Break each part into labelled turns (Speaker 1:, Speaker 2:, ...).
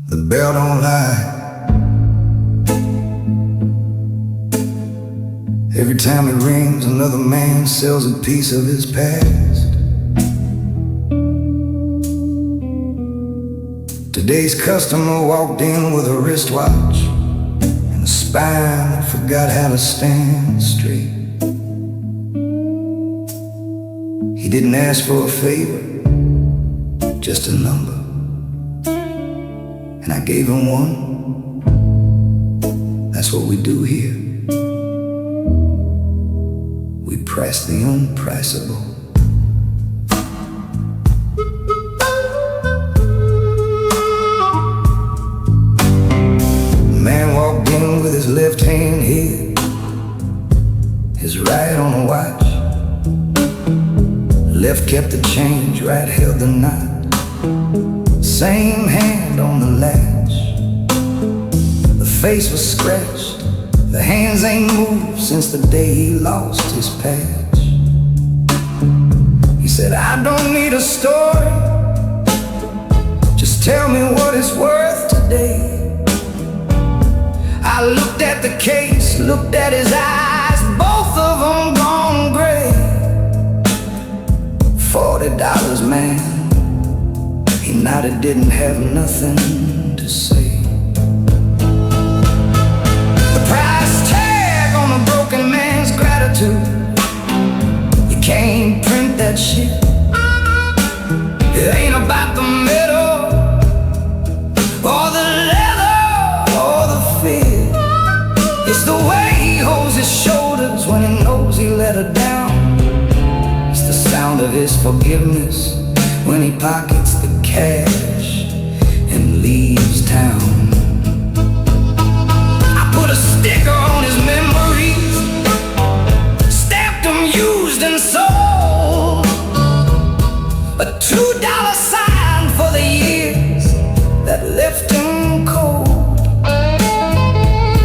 Speaker 1: The bell don't lie. Every time it rings, another man sells a piece of his past. Today's customer walked in with a wristwatch and a spine that forgot how to stand straight. He didn't ask for a favor, just a number, and I gave him one. That's what we do here. We price the unpriceable. The man walked in with his left hand hid, his right on a watch. Left kept the change, right held the knot. Same hand on the latch. The face was scratched, the hands ain't moved since the day he lost his patch. He said, I don't need a story, just tell me what it's worth today. I looked at the case, looked at his eyes, both of them gone gray. $40, man. He nodded, didn't have nothing to say. The price tag on a broken man's gratitude. You can't print that shit. It ain't about the metal or the leather or the fit. It's the way he holds his shoulders when he knows he let her down. It's the sound of his forgiveness when he pockets the cash and leaves town. I put a sticker on his memories, stamped them used and sold, a $2 sign for the years that left him cold.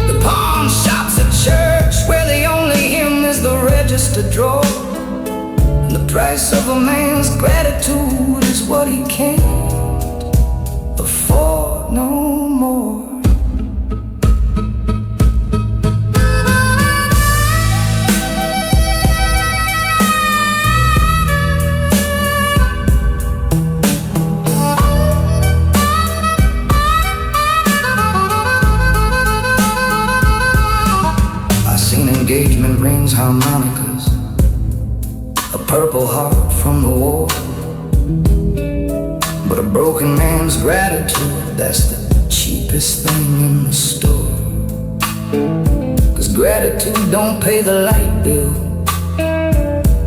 Speaker 1: The pawn shops at church where the only hymn is the register drawer. The price of a man's gratitude is what he can't afford no more. I seen engagement rings, harmonicas, a Purple Heart from the war. But a broken man's gratitude, that's the cheapest thing in the store. 'Cause gratitude don't pay the light bill,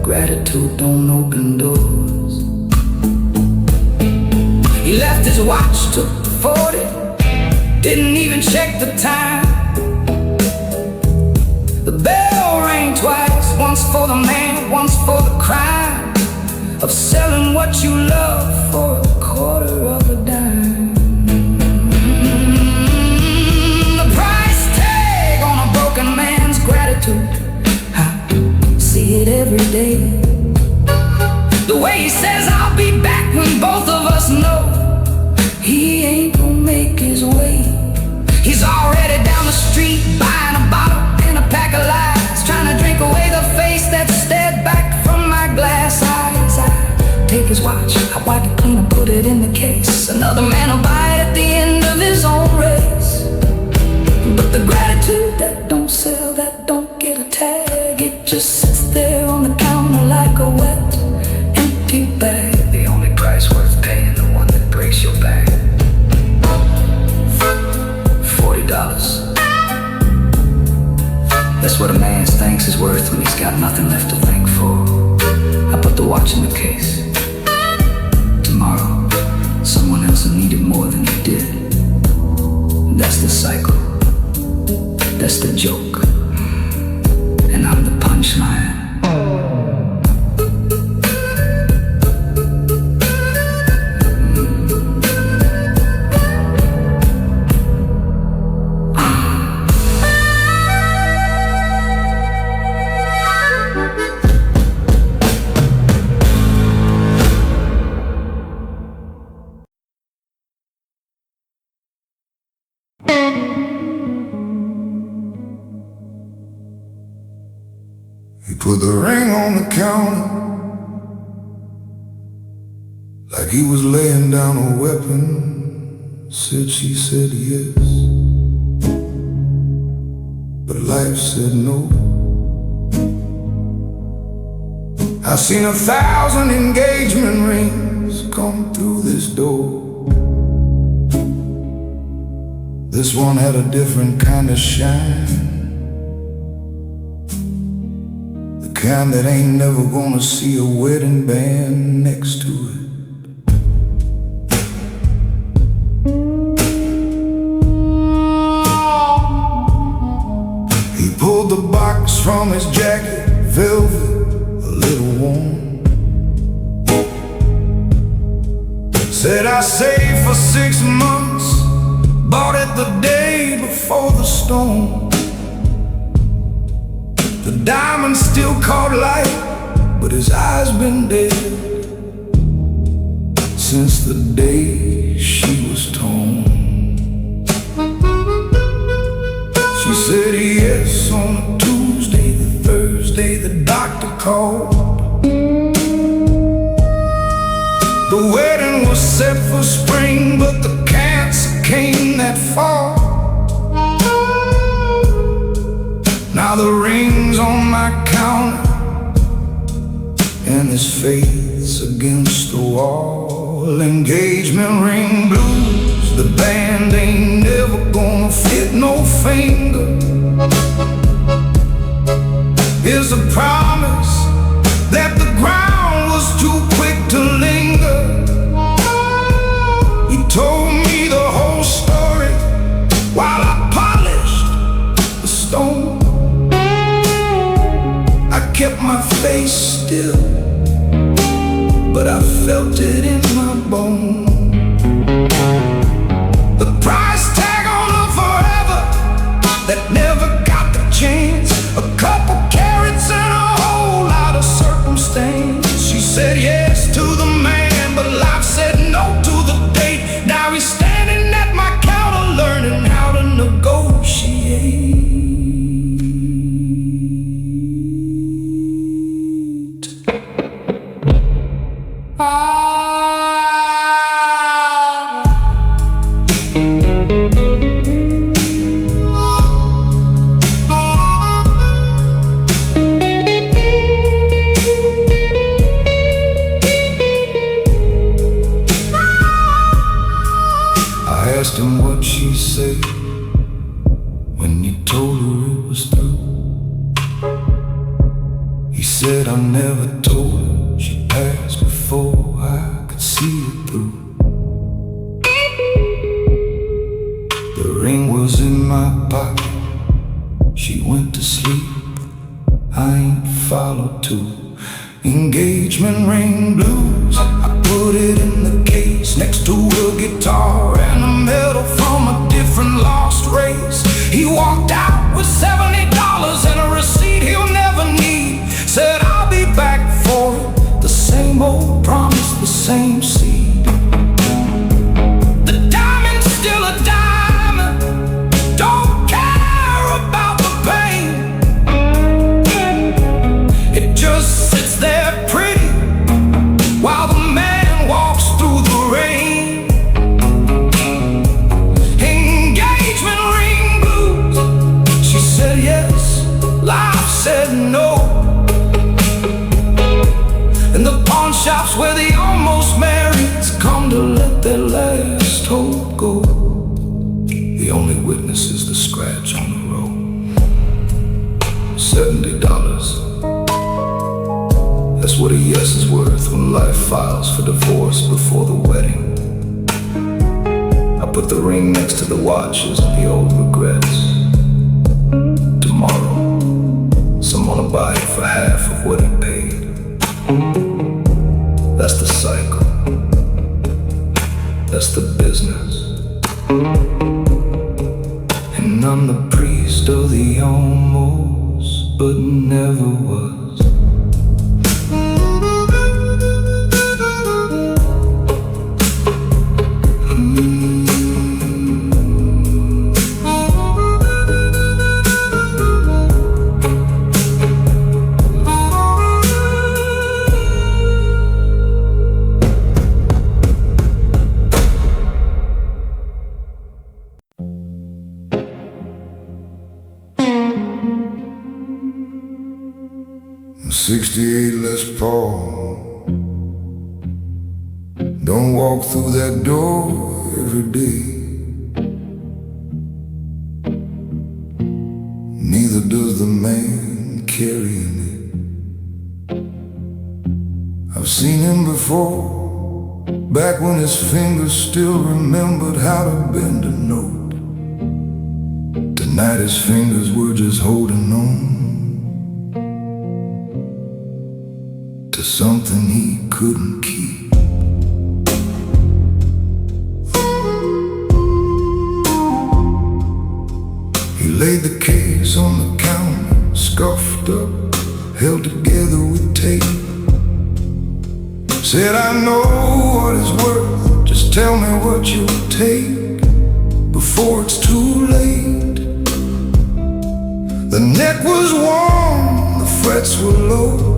Speaker 1: gratitude don't open doors. He left his watch, took the 40, didn't even check the time. The bell rang twice, once for the man, once for the crime of selling what you love for a quarter of a dime. The price tag on a broken man's gratitude, I see it every day. The way he says I'll be back when both of us know he ain't gonna make his way. He's already down the street buying a bottle and a pack of lies, trying to drink away the face that stared back from my glass eyes. I take his watch, I wipe it clean and put it in the case. Another man will buy it at the end of his own race. But the gratitude that don't sell, that don't get a tag, it just sits there on the counter like a wet, empty bag. The only price worth paying, the one that breaks your back. $40. That's what a man thinks is worth when he's got nothing left to thank for. I put the watch in the case. Tomorrow, someone else will need it more than he did. That's the cycle. That's the joke. And I'm the punchline. put the ring on the counter like he was laying down a weapon. Said she said yes, but life said no. I seen 1,000 engagement rings come through this door. This one had a different kind of shine, the kind that ain't never gonna see a wedding band next to it. He pulled the box from his jacket, velvet, a little warm. Said I saved for 6 months, bought it the day before the storm. The diamond still caught light, but his eyes been dead since the day she was torn. She said yes on a Tuesday, the Thursday the doctor called. The wedding was set for spring, but the cancer came that fall. Now the ring's on my counter and his face against the wall. Engagement ring blues, the band ain't never gonna fit no finger. Here's a promise that the ground was too quick to linger. He told me the whole story while I polished the stone. I kept my face still, but I felt it in my bone. The price tag on a forever that never got the chance. A couple carrots and a whole lot of circumstance. She said yes to the man, but life said no to the date. Now he's standing at my counter learning how to negotiate. Asked him what she said when you told her it was through. He said I never told her she passed before I could see it through. The ring was in my pocket, she went to sleep, I ain't followed too. Engagement ring blues, I put it in the case next to a guitar and a medal from a different lost race. He walked out with $70 and a receipt he'll never need. Said I'll be back for it, the same old promise, the same seed. The diamond's still a diamond, don't care about the pain. It just sits there pretty while the man walks through the rain. Engagement ring blues, she said yes, life said no. In the pawn shops where the almost marrieds come to let their last hope go, the only witness is the scratch on the road. $70, that's what a yes is worth when life files for divorce before the wedding. I put the ring next to the watches and the old regrets. Tomorrow, someone will buy it for half of what he paid. That's the cycle. That's the business. And I'm the priest of the almost, but never was. 68 Les Paul. Don't walk through that door every day. Neither does the man carrying it. I've seen him before, back when his fingers still remembered how to bend a note. Tonight his fingers were just holding on to something he couldn't keep. He laid the case on the counter, scuffed up, held together with tape. Said, I know what it's worth, just tell me what you'll take before it's too late. The neck was warm, the frets were low,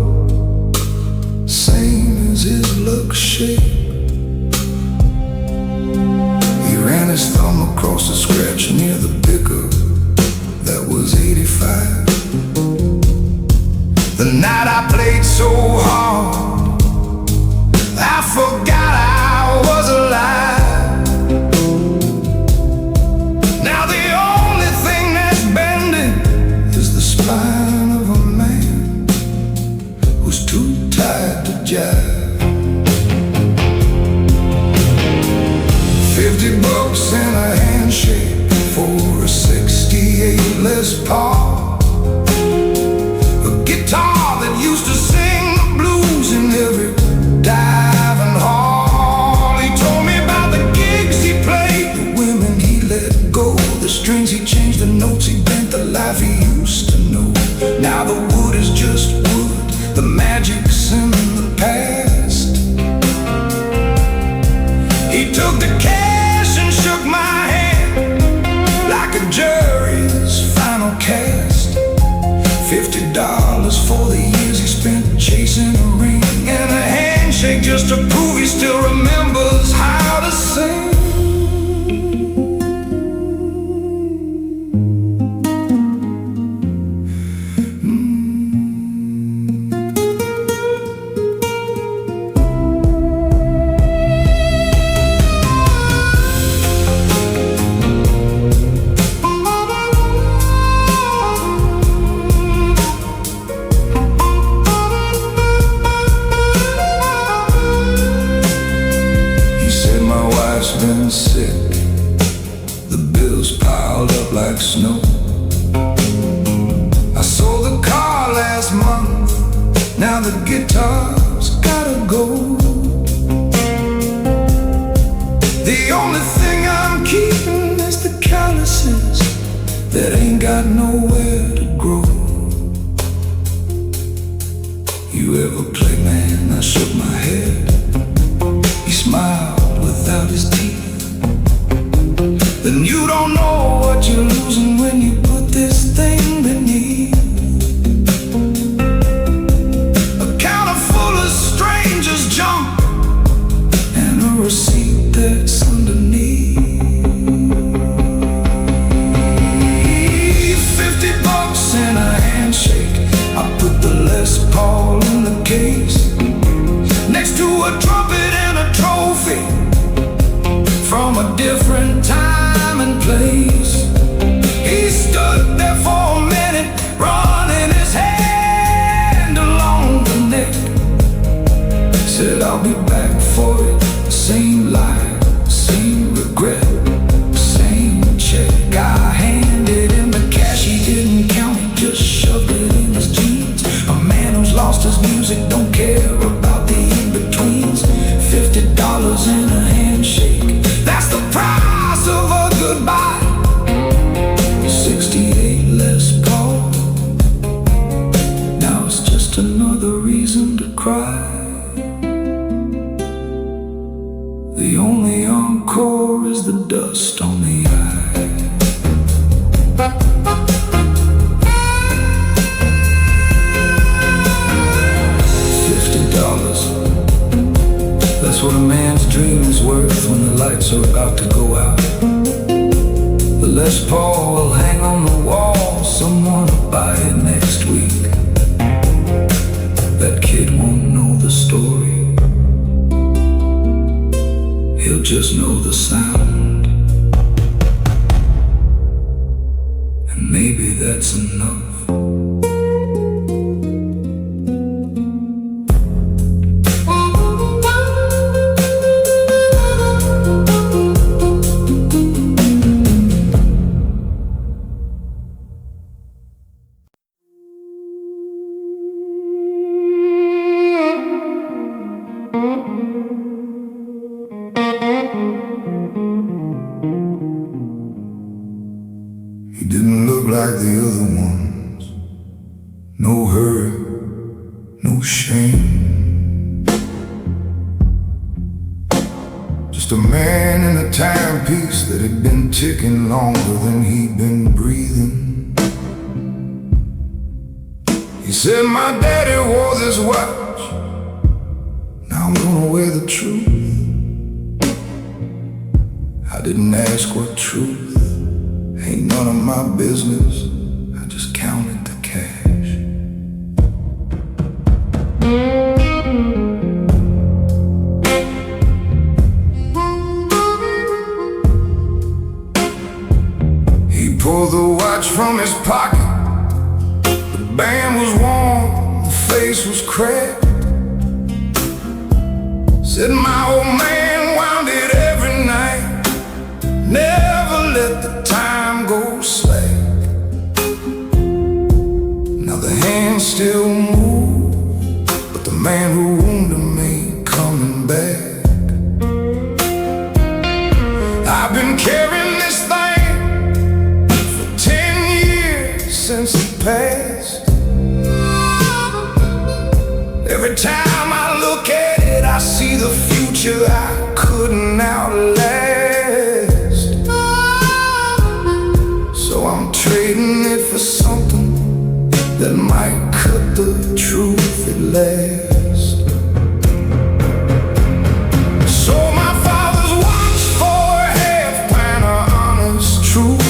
Speaker 1: same as his luck shape. He ran his thumb across the scratch near the pickup. That was 85. The night I played so hard, I forgot I was alive. Now the only thing that's bending is the spine of a man who's too tired to jive. 50 bucks and a handshake for a 68 Les Paul, a guitar that used to sing the blues in every dive and hall. He told me about the gigs he played, the women he let go, the strings he changed, the notes he bent, the life he used to know. Now the wood is just wood, the magic's in the past. He took the cash and shook my hand like a jury's final cast. $50 for the years he spent chasing a ring and a handshake just to prove he still remembers how to sing. Been sick, the bills piled up like snow. I sold the car last month, now the guitar's gotta go. The only thing I'm keeping is the calluses that ain't got nowhere to grow. You ever play, man? I shook my head. He smiled without his teeth. Then you don't know what you're losing when you put this thing beneath a counter full of strangers' junk and a receipt that's underneath. 50 bucks and a handshake. I put the Les Paul in the case next to a trumpet and a trophy from a different time and place. He stood there for a minute, running his hand along the neck. Said, I'll be back for it. Same lie, same regret, same check. I handed him the cash, he didn't count, he just shoved it in his jeans. A man who's lost his music don't care about the in-betweens. $50 and a handshake, that's the price of a goodbye. 68 Les Paul, now it's just another reason to cry. The only encore is the dust on the eye. $50, that's what a man's dream is worth when the lights are about to go out. The Les Paul will hang on the wall, someone will buy it next week. That kid won't know the story. He'll just know the sound. And maybe that's enough.
Speaker 2: He didn't look like the other ones. No hurry, no shame. Just a man in a timepiece that had been ticking longer than he'd been breathing. He said, my daddy wore this watch. Now I'm gonna wear the truth. I didn't ask what truth. Ain't none of my business. I just counted the cash. He pulled the watch from his pocket. The band was warm, the face was cracked. Said my old man wound it every night. Never let the time go slack. Now the hands still move, but the man who wounded me ain't coming back. I've been carrying this thing for 10 years since he passed. Every time I look at it, I see the future I couldn't outlast. I'm trading it for something that might cut the truth at last. So my father's watch for a half pint of honest truth.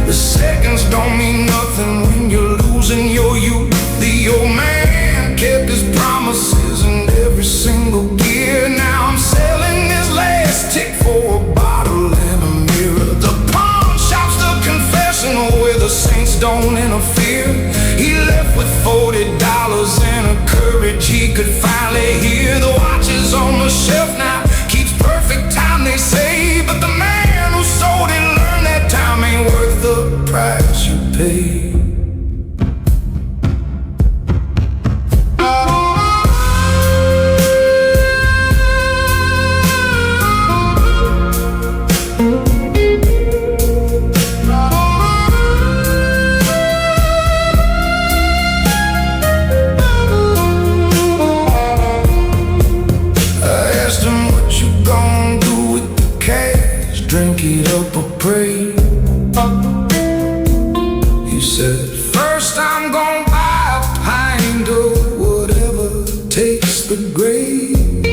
Speaker 2: The seconds don't mean nothing when you're losing your youth. The old man kept his promises in every single gear. Now I'm selling this last tick for a bottle and a mirror. The pawn shop's the confessional where the saints don't interfere. He left with $40 and a courage he could finally hear. The watch is on the shelf now, keeps perfect time they say. But the man who sold it learned that time ain't worth the price you pay. Drink it up or pray. He said, first I'm gonna buy a pint of whatever takes the grade.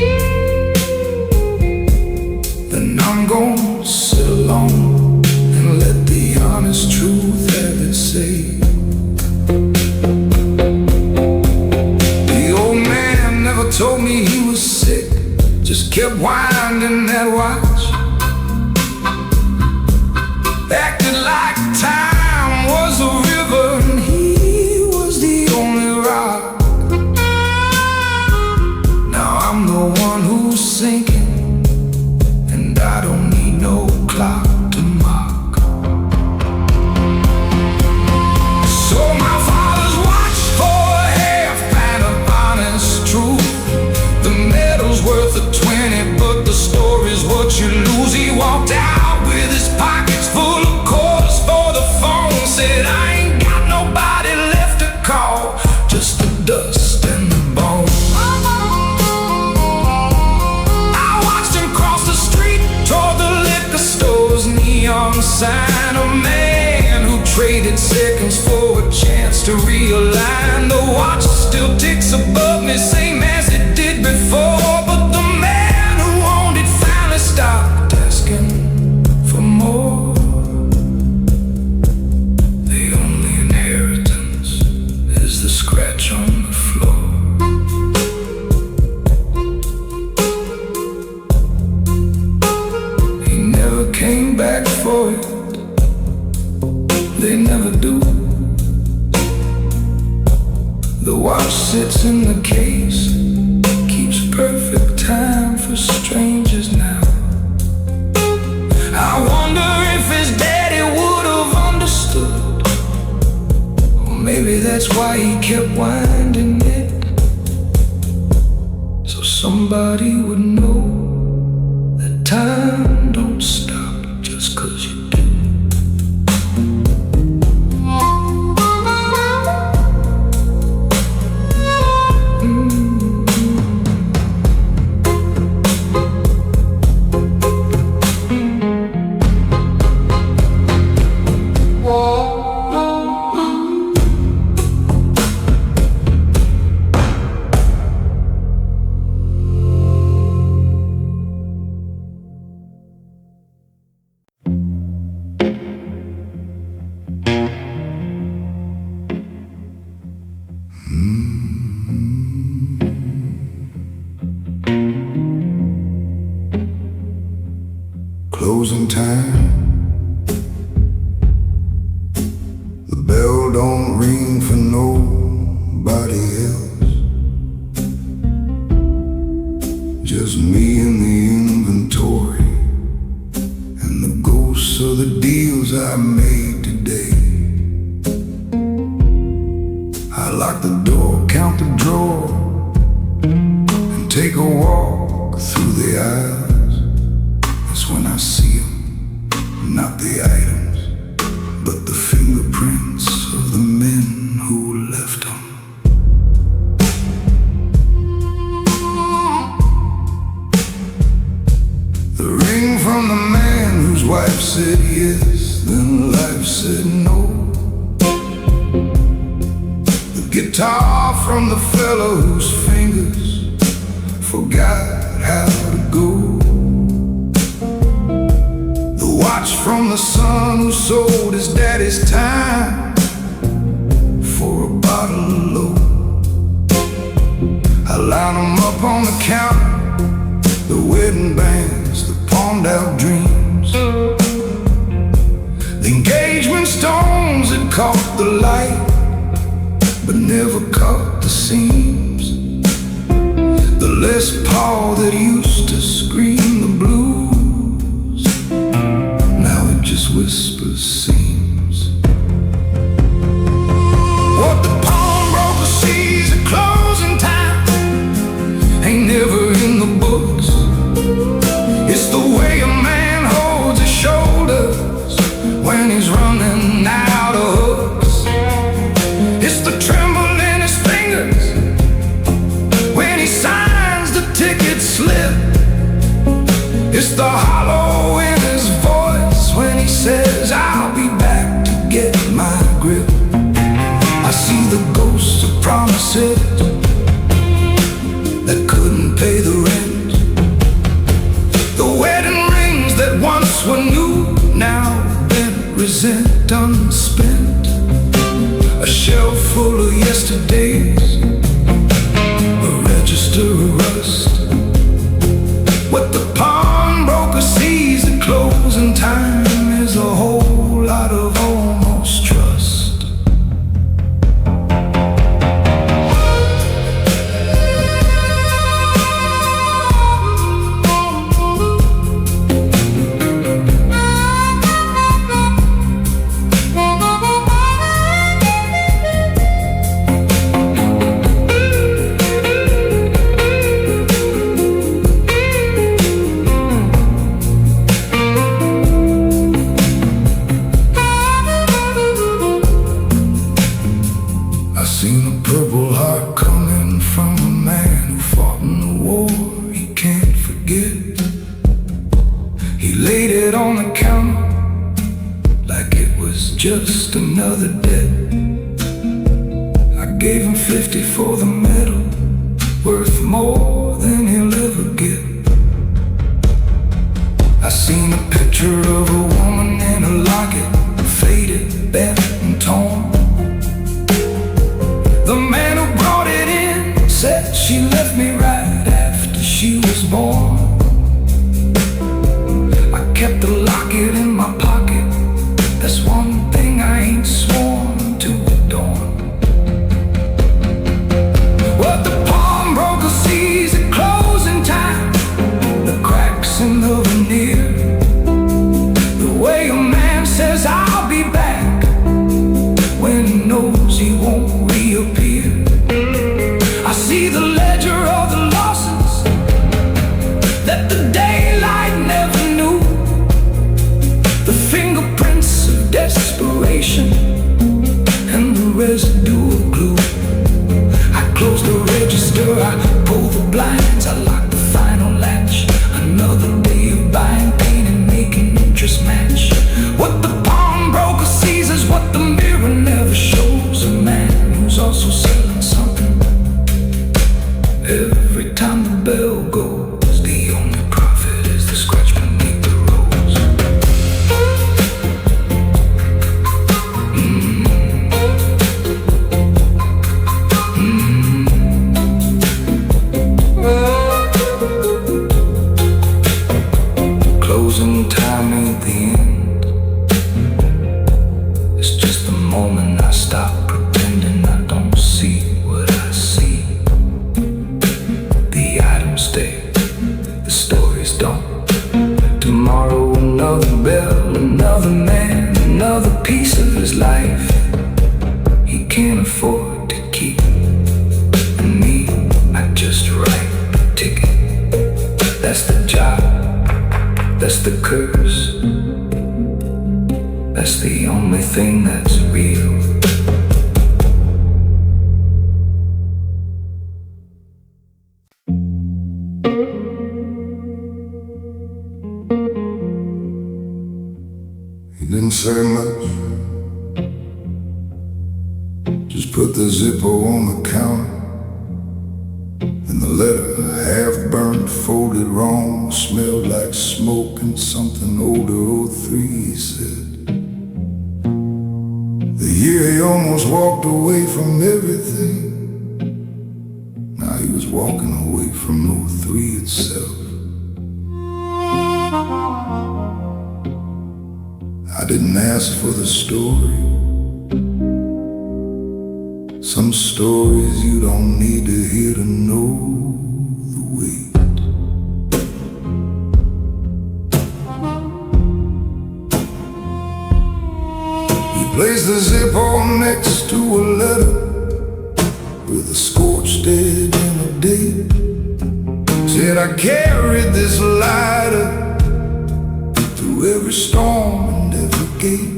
Speaker 2: Then I'm gonna sit alone and let the honest truth have its say. The old man never told me he was sick, just kept winding that watch. Acted like time was a river and he was the only rock. Now I'm the one who's sinking, and I don't need no clock to mock. So my father's watch for a half pint of honest truth. The medal's worth a 20, but the story's what you lose. He walked out with his pockets full of quarters for the phone. Said I ain't got nobody left to call, just the dust and the bone. I watched him cross the street toward the liquor store's neon sign. A man who traded seconds for a chance to realign. The watch still ticks above me, same as it did before. But the man who owned it finally stopped asking for more. The only inheritance is the scratch on the floor. for it. They never do. The watch sits in the case, keeps perfect time for strangers now. I wonder if his daddy would have understood, or maybe that's why he kept winding it, so somebody would know that time don't stop just 'cause you do. Closing time. The bell don't ring for nobody else. Just me and the inventory, and the ghosts of the deals I made today. I lock the door, count the drawer, and take a walk through the aisles. When I see them, not the items, but the fingerprints of the men who left them. The ring from the man whose wife said yes, then life said no. The guitar from the fellow whose fingers forgot how to go. Watch from the son who sold his daddy's time for a bottle of low. I line them up on the counter, the wedding bands, the pawned out dreams, the engagement stones that caught the light but never caught the seams, the Les Paul that used to scream the blues, just whispers seems. What the pawnbroker sees at closing time ain't never in the books. It's the way a man holds his shoulders when he's running out of hooks. It's the tremble in his fingers when he signs the ticket slip. It's the hollow in his voice when he says, I'll be back to get my grip. I see the ghosts of promises that couldn't pay the rent, the wedding rings that once were new, now been resent unspent, a shelf full of yesterdays, a register of rust. What the pawnbroker sees at closing time is a whole lot of almost trust. Just another debt. I gave him 50 for the medal, worth more than he'll ever get. I seen a picture of a woman in a locket, faded, bent and torn. The man who brought it in said she left me right after she was born. I kept the locket in my pocket
Speaker 1: horizon of a near. The way a man says I'll be back when he knows he won't reappear. I see the ledger of the losses that the daylight never knew, the fingerprints of desperation and the residue of glue. I close the register, I pull the blinds, I lock the final latch. Another day of buying pain and making interest match. What the pawnbroker sees is what the mirror never shows. A man who's also selling something. Every time the bell goes, the only profit is the scratch beneath the rose. Closing time ain't the end. It's just the moment I stop pretending I don't see what I see. The items stay, the stories don't. Tomorrow another bell, another man, another piece of his life he can't afford to keep. And me, I just write a ticket. That's the job, that's the curse. That's the only thing that's real.
Speaker 2: He didn't say much, just put the Zippo on the counter. And the letter, half burnt, folded wrong, smelled like smoke and something older. 03, he said. The year he almost walked away from everything. Now he was walking away from 03 itself. I didn't ask for the story. Some stories you don't need to hear to know the weight. He placed the Zippo next to a letter with a scorched edge and a date. Said I carried this lighter through every storm and every gate.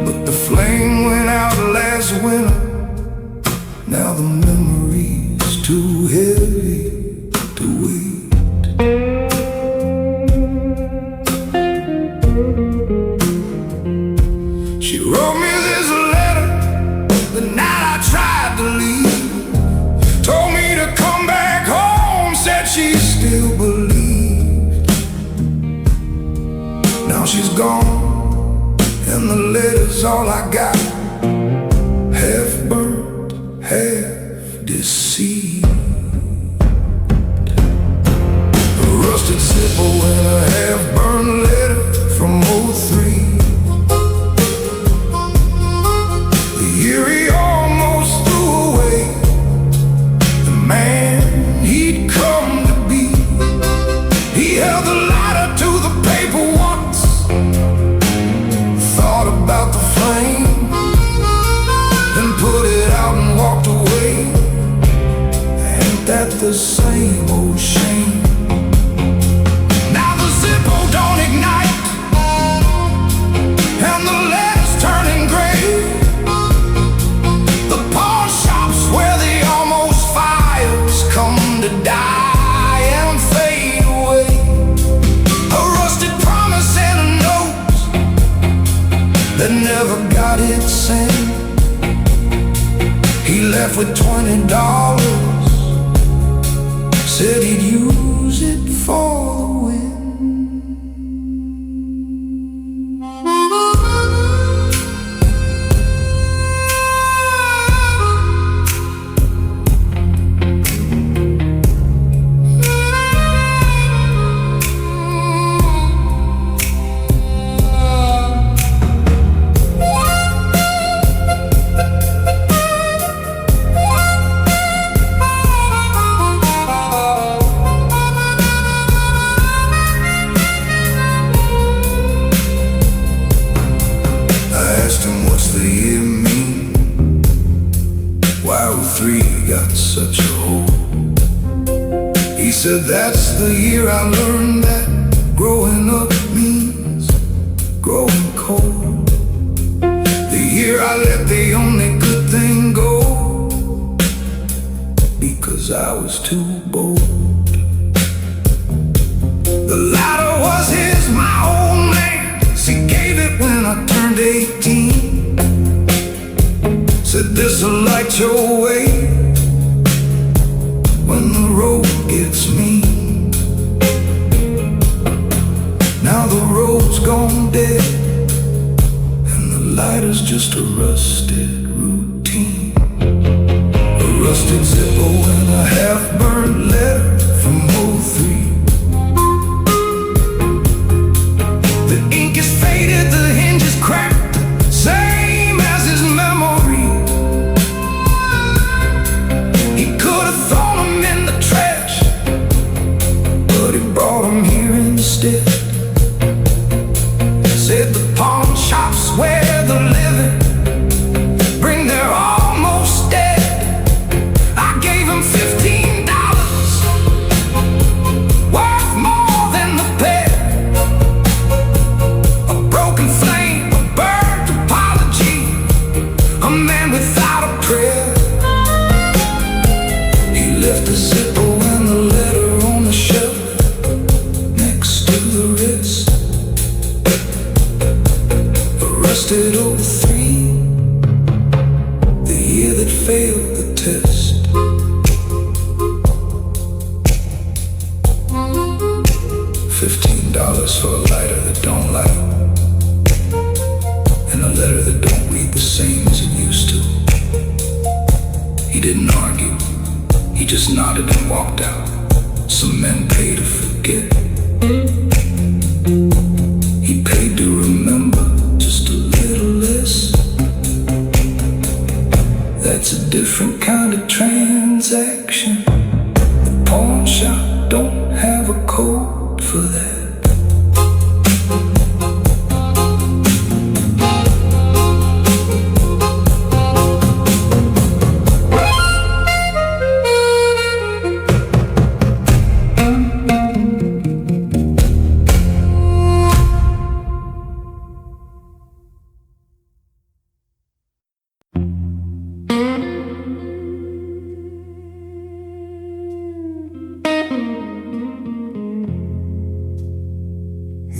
Speaker 2: But the flame went out last winter. Now the memory's too heavy to wait. She wrote me this letter the night I tried to leave. Told me to come back home, said she still believed. Now she's gone, and the letter's all I got. Half burnt, half deceived. A rusted Zippo and a half burnt letter from 03. The year he almost threw away the man he'd come to be. He held the lighter to the paper once, thought about the flame, then put it out and walked away. Ain't that the same old shame? Now the Zippo don't ignite, and the letter's turning gray. The pawn shops where the almost fires come to die and fade away. A rusted promise and a note that never got it sent. He left with $20, said he'd use it for the wind. 'cause I was too bold. The latter was his, my old man. He gave it when I turned 18. Said this'll light your way when the road gets mean. Now the road's gone dead, and the lighter's just a rusted routine. A rusted Zippo and a half-burnt letter from '03. The ink is faded, the hinge is cracked, same as his memory. He could have thrown them in the trash, but he brought them here instead. Said the pawn shops where the living bring their almost dead. I gave him $15, worth more than the pair. A broken flame, a burnt apology, a man without a prayer. He left the Zippo and the letter on the shelf next to the wrist. Rusted 03, the year that failed the test. $15 for a lighter that don't light, and a letter that don't read the same as it used to. He didn't argue, he just nodded and walked out. Some men pay to forget, he paid to remember. Just a little less. That's a different kind of transaction. The pawn shop don't have a code for that.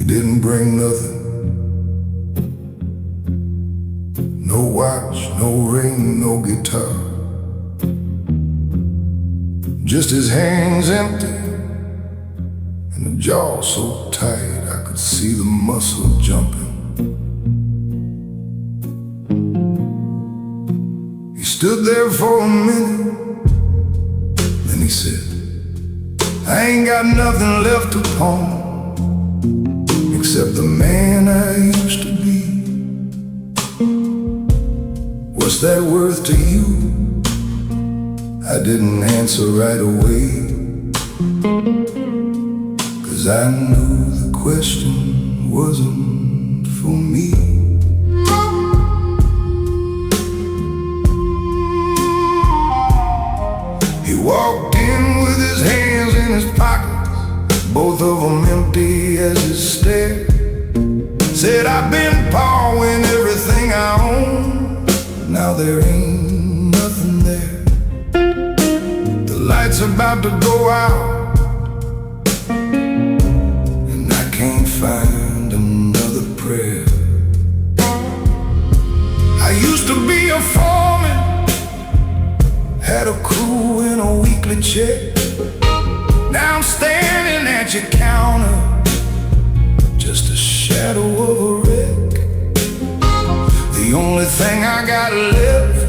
Speaker 2: Didn't bring nothing, no watch, no ring, no guitar. Just his hands empty and the jaw so tight I could see the muscle jumping. He stood there for a minute, then he said, I ain't got nothing left to pawn except the man I used to be. What's that worth to you? I didn't answer right away, 'cause I knew the question wasn't for me. He walked in with his hands in his pockets, both of them empty as his stare. Said, I've been pawing everything I own, now there ain't nothing there. The light's about to go out, and I can't find another prayer. I used to be a foreman, had a crew in a weekly check. Now I'm standing at your counter, just a shadow of a wreck. The only thing I got left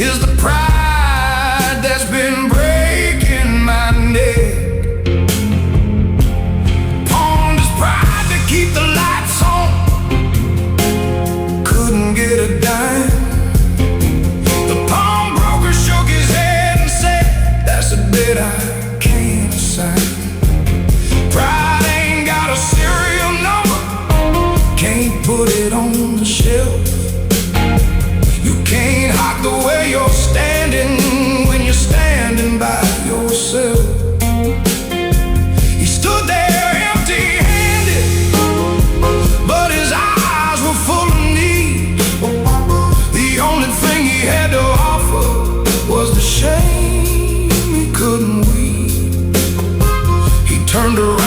Speaker 2: is the pride that's been breaking my neck. Pawned his pride to keep the lights on, couldn't get a dime. The pawnbroker shook his head and said, that's a bid I can't sign.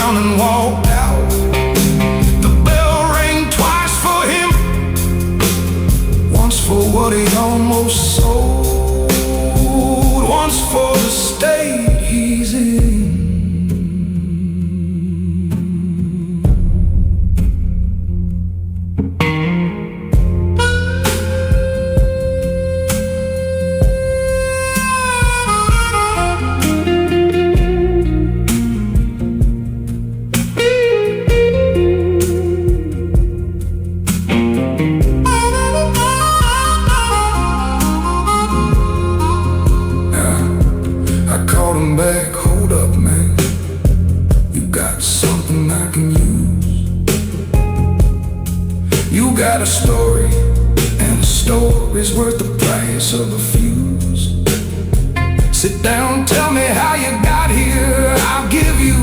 Speaker 2: around and walked out. The bell rang twice for him, once for what he almost sold, once for the state he's in. Got a story, and a story's worth the price of a fuse. Sit down, tell me how you got here, I'll give you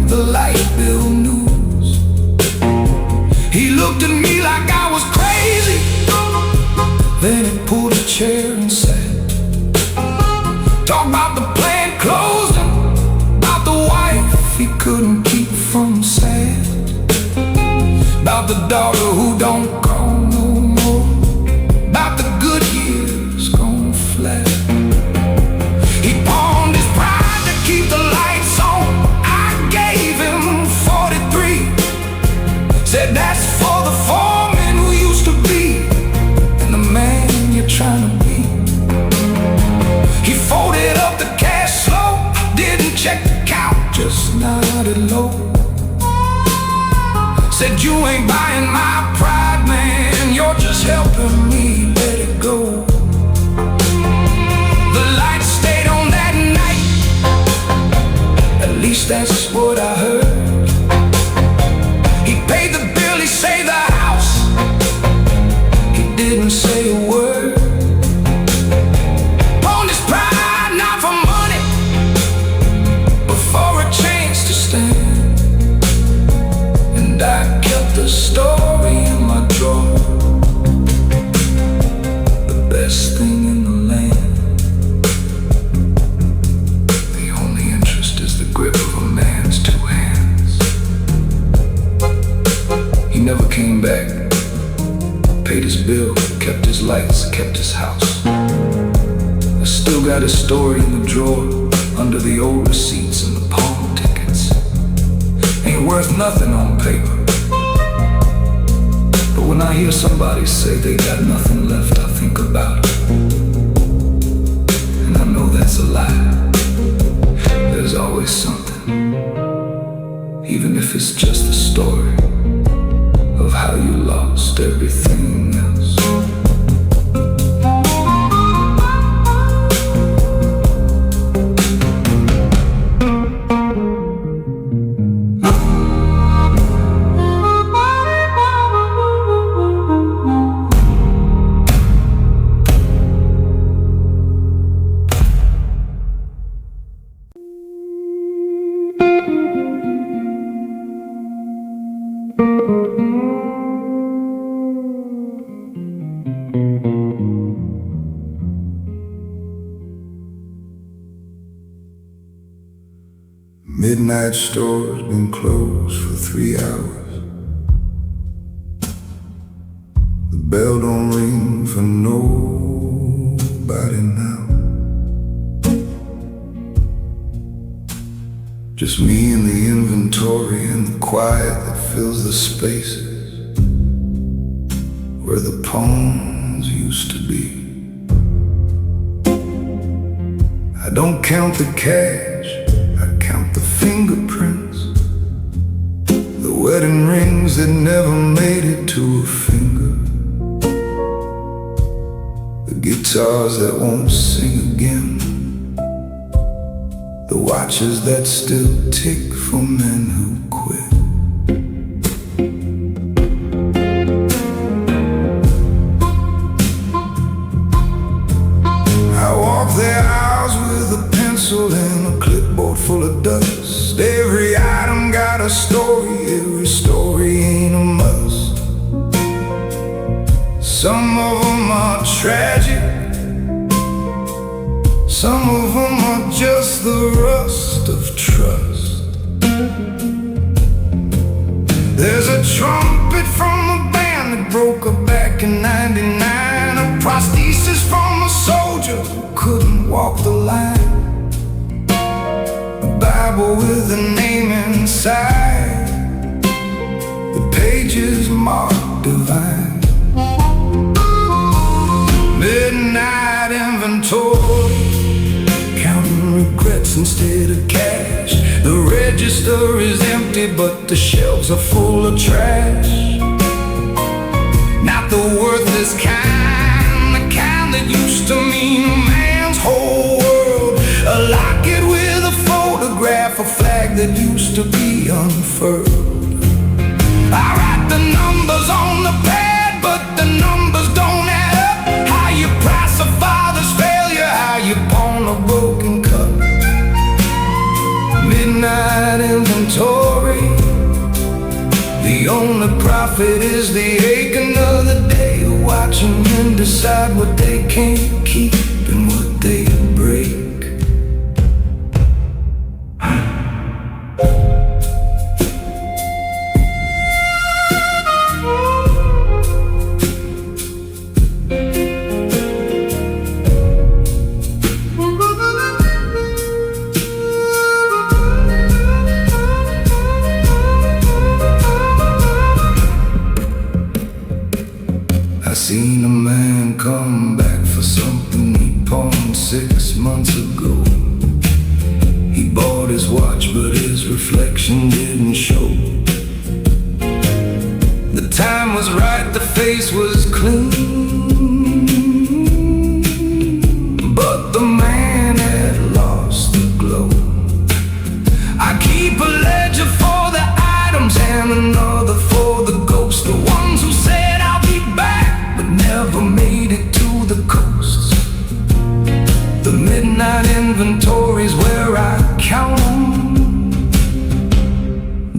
Speaker 2: the light bill news. He looked at me like I was crazy, then he pulled a chair and sat. Talk about the plant closing, about the wife he couldn't keep from sad, about the daughter who don't call no more, about the good years gone flat. He pawned his pride to keep the lights on. I gave him 43, said that's for the foreman who used to be, and the man you're trying to be. He folded up the cash slow, didn't check the count, just nodded low. Said you ain't buying my pride, man, you're just helping me let it go. The lights stayed on that night, at least that's what I heard. He paid the bill, he saved the house, he didn't say a word. Pawned his pride, not for money, but for a chance to stand. And I kept the story in my drawer, the best thing in the land. The only interest is the grip of a man's two hands. He never came back, paid his bill, kept his lights, kept his house. I still got his story in the drawer, under the old receipts and the pawn tickets. Ain't worth nothing on paper, but when I hear somebody say they got nothing left, I think about it, and I know that's a lie. There's always something, even if it's just a story of how you lost everything else. Midnight store's been closed for 3 hours. The bell don't ring for nobody now. Just me and the inventory and the quiet that fills the spaces where the pawns used to be. I don't count the cash, I count the fingerprints, the wedding rings that never made it to a finger, the guitars that won't sing again, the watches that still tick for men who quit. I walk the aisles with a pencil and a clipboard full of dust. Every item got a story, every story ain't a must. Some of them are tragic, some of them are just the rust of trust. trumpet from a band that broke her back in '99. A prosthesis from a soldier who couldn't walk the line. A Bible with a name inside, the pages marked divine. Midnight inventory, counting regrets instead of cash. The register is empty, but the shelves are full of trash. Not the worthless kind, the kind that used to mean a man's whole world. A locket with a photograph, a flag that used to be unfurled. I write the numbers on the pad, but the numbers don't add up. How you price a father's failure, how you pawn a broken cup. Midnight inventory, the only profit is the aching of the day, watching men decide what they can't keep and what they break. Seen a man come back for something he pawned 6 months ago. He bought his watch, but his reflection didn't show. The time was right, the face was clean, but the man had lost the glow. I keep a ledger for the items and another for the ghosts, the ones who said I'll be back but never made it to the coast. The midnight inventory's where I count 'em,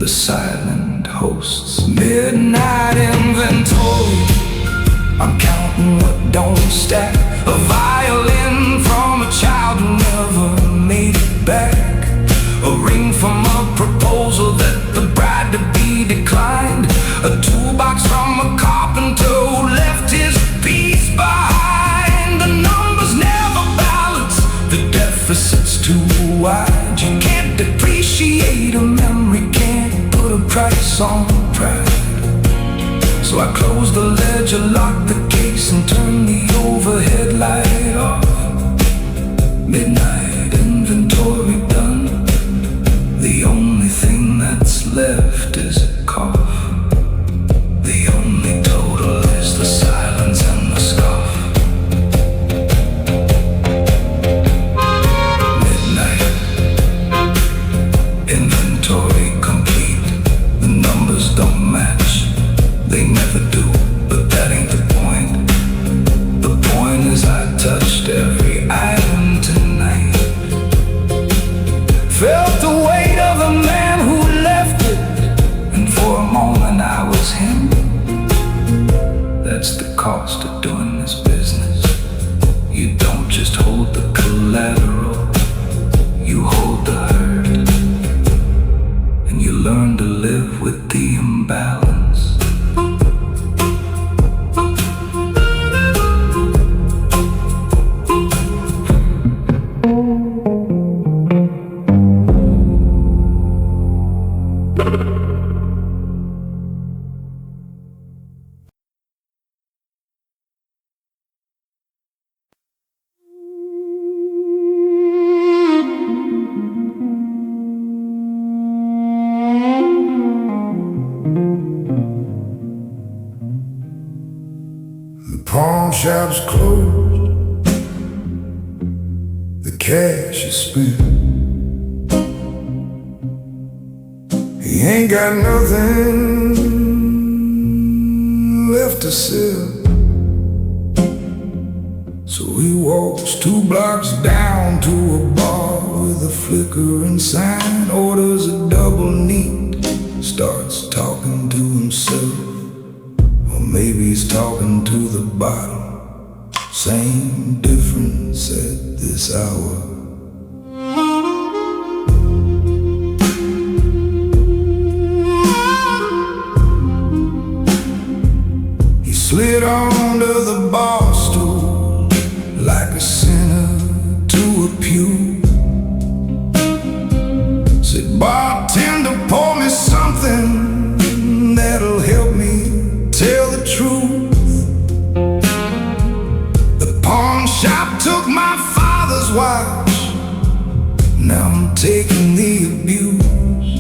Speaker 2: the silent hosts. Midnight inventory, I'm counting what don't stack. A violin from a child who never made it back. A ring from a proposal that the bride-to-be declined. A toolbox from a carpenter who left his piece behind. The numbers never balance, the deficit's too wide. You can't depreciate a memory, can't put a price on pride. So I close the ledger, lock the case, and turn the overhead light off. Midnight inventory done, the only thing that's left is a cough. The only total is the silence and the scoff. Midnight inventory complete. The numbers don't match, they never do, but that ain't the point. The point is I touched every item tonight. Felt the weight of a man who left it, and for a moment I was him. That's the cost of doing this business. You don't just hold the collateral, you hold the hurt, and you learn to live with the imbalance. Pawn shop's closed, the cash is spent. He ain't got nothing left to sell, so he walks 2 blocks down to a bar with a flickering sign, orders a double neat, starts talking to himself. Or maybe he's talking to the bottle. Same difference at this hour. slid under the bar stool like a sinner to a pew. Said, bartender, pour me something that'll help me tell the truth. The pawn shop took my father's watch, now I'm taking the abuse.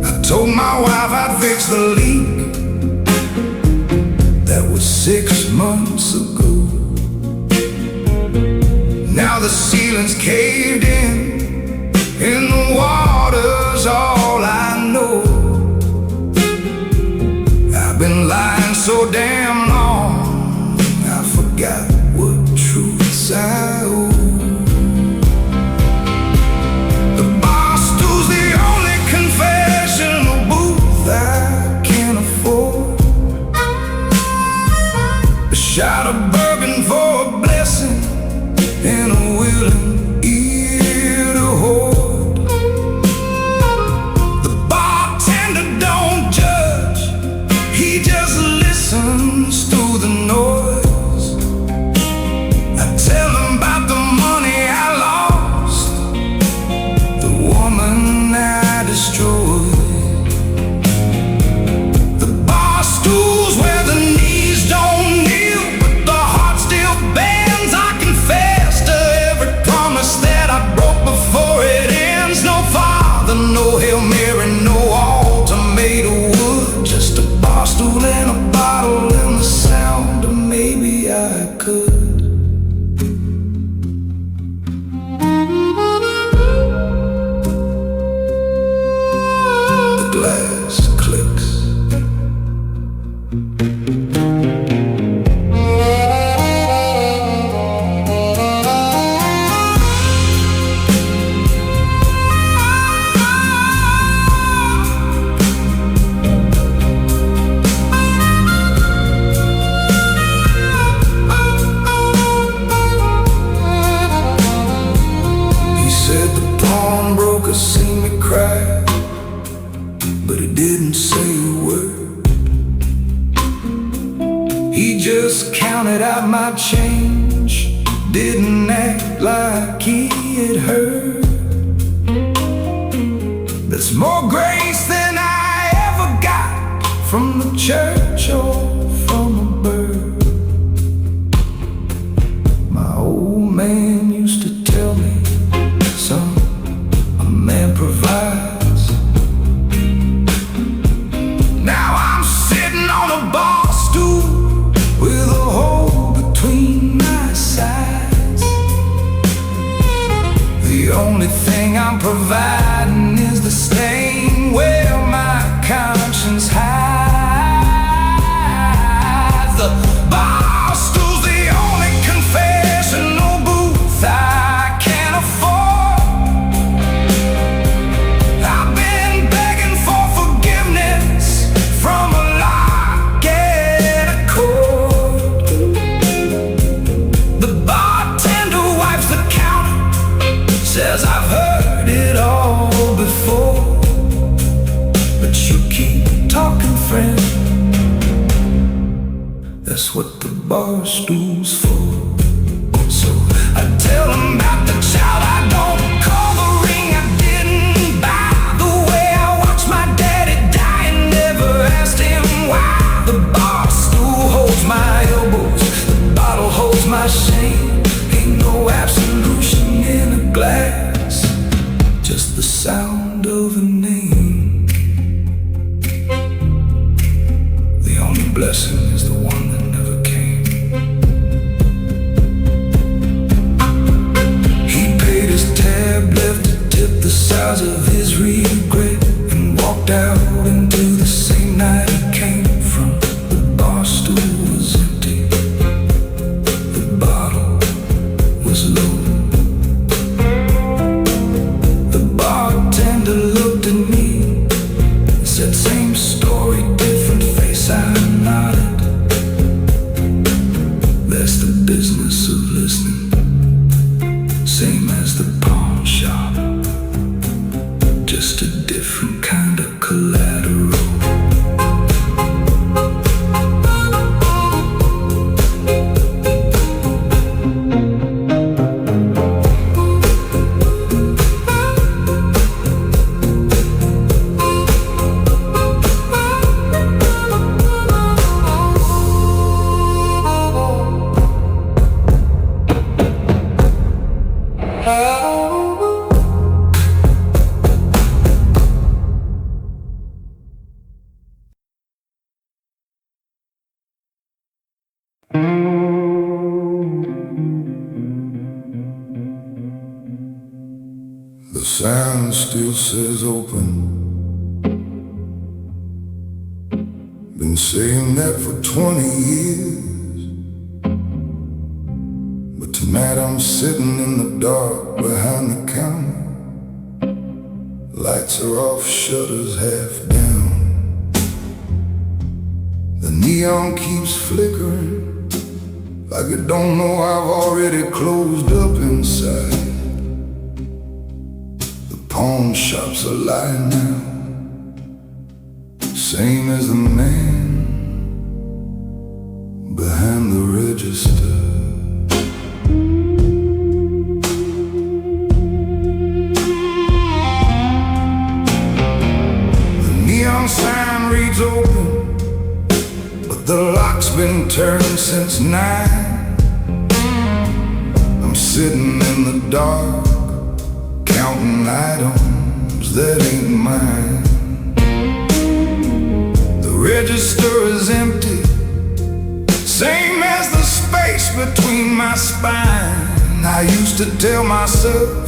Speaker 2: I told my wife I'd fix the leak, that was 6 months ago. Now the ceiling's caved in and the water's all I know. I've been lying so damn long, I forgot what truths I owe. The bar stool's the only confessional booth I can afford. A shot of bourbon for a blessing and a willing ear to hold. The bartender don't judge, he just listens to the noise. I tell him about the money I lost, the woman I destroyed. The bar stool's where the knees don't kneel, but the heart still bends. I confess to every promise that I broke before it ends. No father, no Hail Mary, no altar made of wood, just a bar stool and a bottle and the sound of maybe I could. The glass clicks. He said the pawnbroker seen me cry, but he didn't say a word. He just counted out my change, didn't act like he had heard. There's more grace than I ever got from the church or from a bird. My old man used to tell me, son, a man provides. Now I'm sitting on a bar stool with a hole between my sides. The only thing I'm providing is the stain where my conscience hides. The bar stool's the only confessional booth I can afford. I've been begging for forgiveness from a lock and a cord. The bartender wipes the counter, says I've heard it all before, but you keep talking, friend. That's what the bar stool's for. So I tell him about the child I don't call, the ring I didn't buy, the way I watched my daddy die and never asked him why. The bar stool holds my elbows, the bottle holds my shame. Ain't no absolution in a glass, just the sound of a name. The only blessing is the one that never came. He paid his tab, left a tip the size of his regret, and walked out into the same night he came from. The bar stool was empty, the bottle was low. The bartender looked at me and said, same story, different face. I nodded. That's the business of listening, same as the pawn shop, just a different kind of collateral. sign still says open. Been saying that for 20 years, but tonight I'm sitting in the dark behind the counter. Lights are off, shutters half down. The neon keeps flickering, like it don't know I've already closed up inside. The pawn shops are lying now, same as the man behind the register. The neon sign reads open, but the lock's been turned since 9. I'm sitting in the dark, counting items that ain't mine. The register is empty, same as the space between my spine. I used to tell myself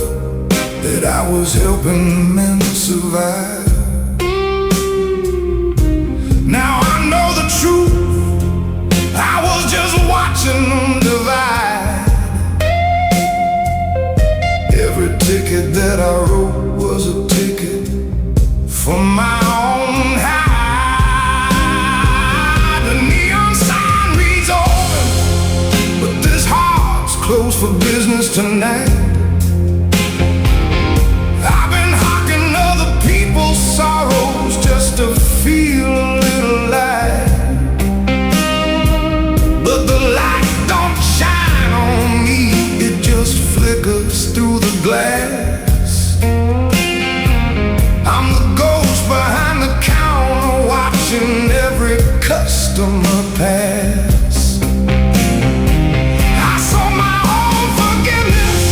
Speaker 2: that I was helping men survive. Now I know the truth, I was just watching them divide. Every ticket that I wrote was a ticket for my own high. The neon sign reads open, but this heart's closed for business tonight. I've been hawking other people's sorrows just to feel a little light. But the light don't shine on me, it just flickers through the glass. I'm the ghost behind the counter, watching every customer pass. I saw my own forgiveness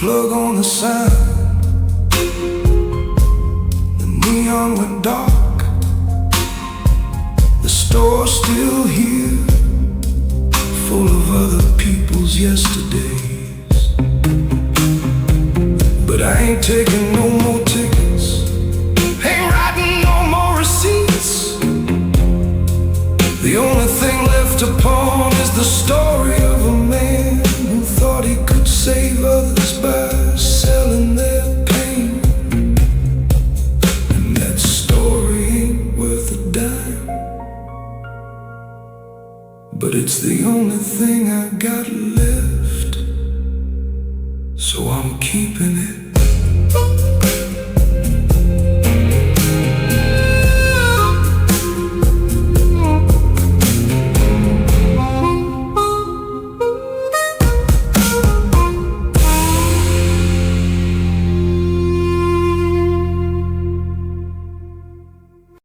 Speaker 2: plug on the sign. The neon went dark. The store's still here, full of other people's yesterdays. But I ain't taking no more tickets, ain't writing no more receipts. The only thing left to pawn is the story of a man who thought he could save others by selling their pain. And that story ain't worth a dime, but it's the only thing I got left, so I'm keeping it.